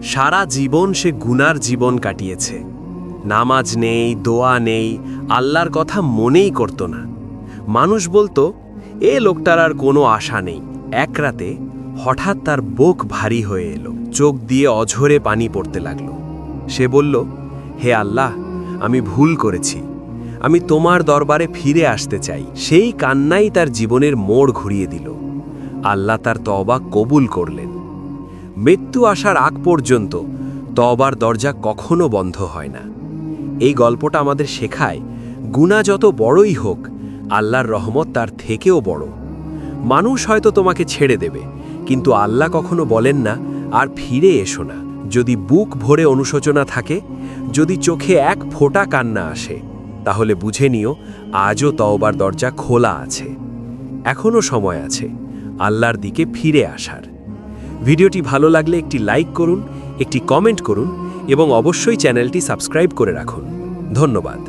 সারা জীবন সে গুনার জীবন কাটিয়েছে। নামাজ নেই, দোয়া নেই, আল্লাহর কথা মনেই করত না। মানুষ বলতো, এ লোকটার আর কোনো আশা নেই। এক রাতে হঠাৎ তার বুক ভারী হয়ে এলো, চোখ দিয়ে অঝরে পানি পড়তে লাগলো। সে বলল, হে আল্লাহ, আমি ভুল করেছি, আমি তোমার দরবারে ফিরে আসতে চাই। সেই কান্নাই তার জীবনের মোড় ঘুরিয়ে দিল। আল্লাহ তার তওবা কবুল করলেন। মৃত্যু আসার আগ পর্যন্ত তওবার দরজা কখনো বন্ধ হয় না। এই গল্পটা আমাদের শেখায়, গুনাহ যত বড়ই হোক, আল্লাহর রহমত তার থেকেও বড়। মানুষ হয়তো তোমাকে ছেড়ে দেবে, কিন্তু আল্লাহ কখনো বলেন না আর ফিরে এসো না। যদি বুক ভরে অনুশোচনা থাকে, যদি চোখে এক ফোঁটা কান্না আসে, তাহলে বুঝে নিও আজও তওবার দরজা খোলা আছে। এখনো সময় আছে আল্লাহর দিকে ফিরে আসার। ভিডিওটি ভালো লাগলে একটি লাইক করুন, একটি কমেন্ট করুন এবং অবশ্যই চ্যানেলটি সাবস্ক্রাইব করে রাখুন। ধন্যবাদ।